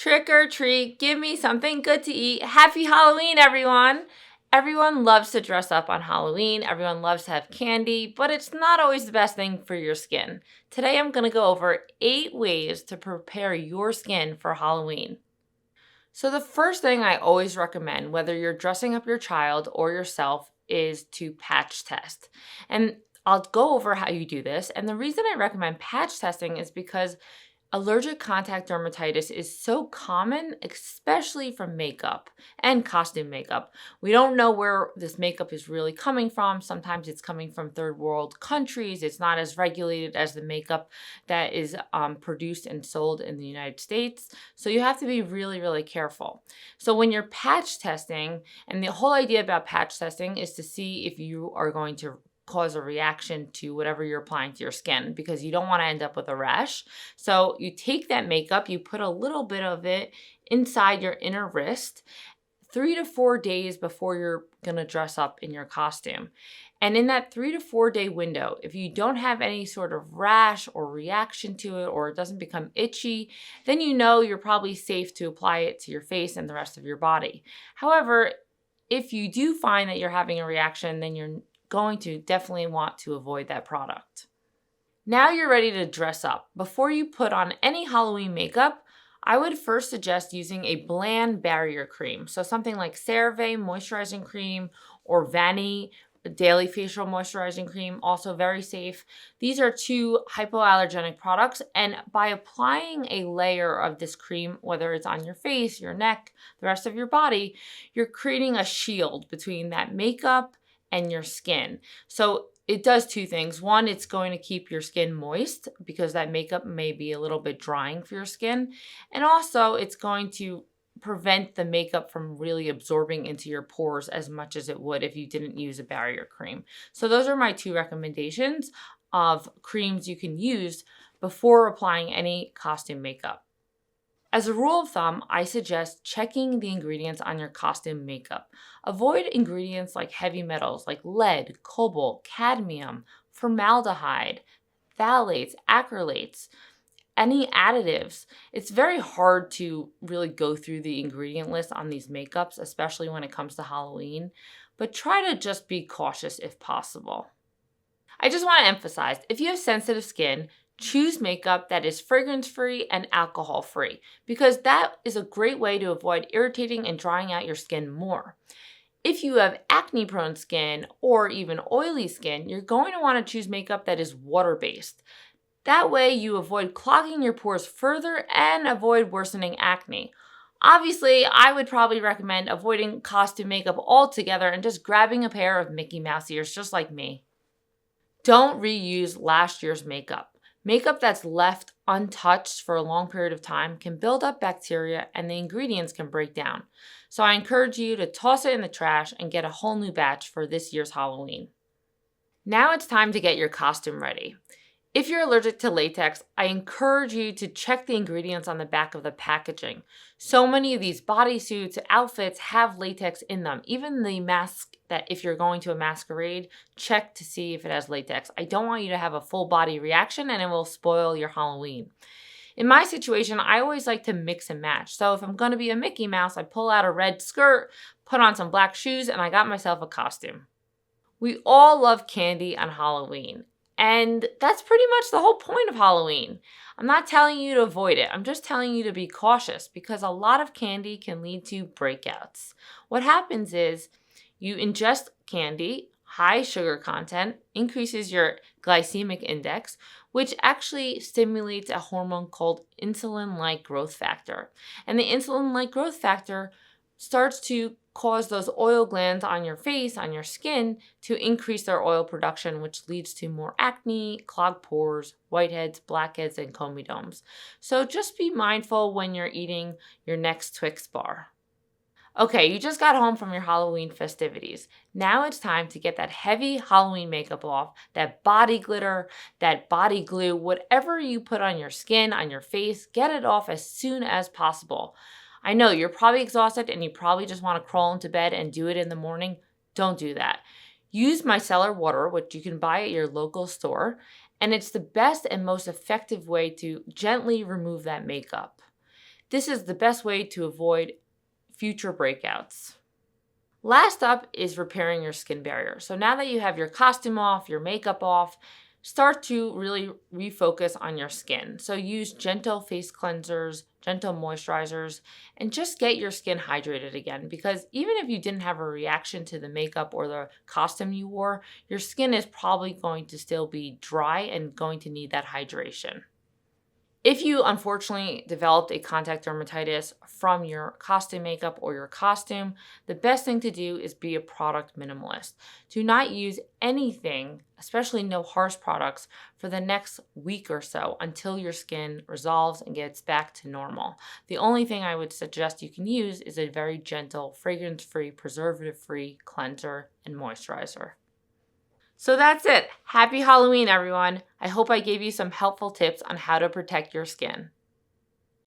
Trick or treat, give me something good to eat. Happy Halloween, everyone! Everyone loves to dress up on Halloween. Everyone loves to have candy, but it's not always the best thing for your skin. Today I'm going to go over 8 ways to prepare your skin for Halloween. So the first thing I always recommend, whether you're dressing up your child or yourself, is to patch test. And I'll go over how you do this. And the reason I recommend patch testing is because allergic contact dermatitis is so common, especially from makeup and costume makeup. We don't know where this makeup is really coming from. Sometimes it's coming from third world countries. It's not as regulated as the makeup that is produced and sold in the United States. So you have to be really, really careful. So when you're patch testing, and the whole idea about patch testing is to see if you are going to cause a reaction to whatever you're applying to your skin, because you don't want to end up with a rash. So you take that makeup, you put a little bit of it inside your inner wrist 3 to 4 days before you're going to dress up in your costume. And in that 3 to 4 day window, if you don't have any sort of rash or reaction to it, or it doesn't become itchy, then you know you're probably safe to apply it to your face and the rest of your body. However, if you do find that you're having a reaction, then you're going to definitely want to avoid that product. Now you're ready to dress up. Before you put on any Halloween makeup, I would first suggest using a bland barrier cream. So something like CeraVe moisturizing cream or Vani daily facial moisturizing cream, also very safe. These are 2 hypoallergenic products, and by applying a layer of this cream, whether it's on your face, your neck, the rest of your body, you're creating a shield between that makeup and your skin. So it does 2 things. One, it's going to keep your skin moist because that makeup may be a little bit drying for your skin. And also it's going to prevent the makeup from really absorbing into your pores as much as it would if you didn't use a barrier cream. So those are my 2 recommendations of creams you can use before applying any costume makeup. As a rule of thumb, I suggest checking the ingredients on your costume makeup. Avoid ingredients like heavy metals like lead, cobalt, cadmium, formaldehyde, phthalates, acrylates, any additives. It's very hard to really go through the ingredient list on these makeups, especially when it comes to Halloween, but try to just be cautious if possible. I just want to emphasize, if you have sensitive skin, choose makeup that is fragrance-free and alcohol-free, because that is a great way to avoid irritating and drying out your skin more. If you have acne-prone skin or even oily skin, you're going to want to choose makeup that is water-based. That way you avoid clogging your pores further and avoid worsening acne. Obviously, I would probably recommend avoiding costume makeup altogether and just grabbing a pair of Mickey Mouse ears just like me. Don't reuse last year's makeup. Makeup that's left untouched for a long period of time can build up bacteria and the ingredients can break down. So I encourage you to toss it in the trash and get a whole new batch for this year's Halloween. Now it's time to get your costume ready. If you're allergic to latex, I encourage you to check the ingredients on the back of the packaging. So many of these bodysuits, outfits have latex in them. Even the mask that if you're going to a masquerade, check to see if it has latex. I don't want you to have a full body reaction and it will spoil your Halloween. In my situation, I always like to mix and match. So if I'm going to be a Mickey Mouse, I pull out a red skirt, put on some black shoes, and I got myself a costume. We all love candy on Halloween. And that's pretty much the whole point of Halloween. I'm not telling you to avoid it. I'm just telling you to be cautious because a lot of candy can lead to breakouts. What happens is you ingest candy, high sugar content, increases your glycemic index, which actually stimulates a hormone called insulin-like growth factor. And the insulin-like growth factor starts to cause those oil glands on your face, on your skin, to increase their oil production, which leads to more acne, clogged pores, whiteheads, blackheads, and comedones. So just be mindful when you're eating your next Twix bar. Okay, you just got home from your Halloween festivities. Now it's time to get that heavy Halloween makeup off, that body glitter, that body glue, whatever you put on your skin, on your face, get it off as soon as possible. I know you're probably exhausted and you probably just want to crawl into bed and do it in the morning. Don't do that. Use micellar water, which you can buy at your local store, and it's the best and most effective way to gently remove that makeup. This is the best way to avoid future breakouts. Last up is repairing your skin barrier. So now that you have your costume off, your makeup off, start to really refocus on your skin. So use gentle face cleansers, gentle moisturizers, and just get your skin hydrated again. Because even if you didn't have a reaction to the makeup or the costume you wore, your skin is probably going to still be dry and going to need that hydration. If you unfortunately developed a contact dermatitis from your costume makeup or your costume, the best thing to do is be a product minimalist. Do not use anything, especially no harsh products, for the next week or so until your skin resolves and gets back to normal. The only thing I would suggest you can use is a very gentle, fragrance-free, preservative-free cleanser and moisturizer. So that's it. Happy Halloween, everyone. I hope I gave you some helpful tips on how to protect your skin.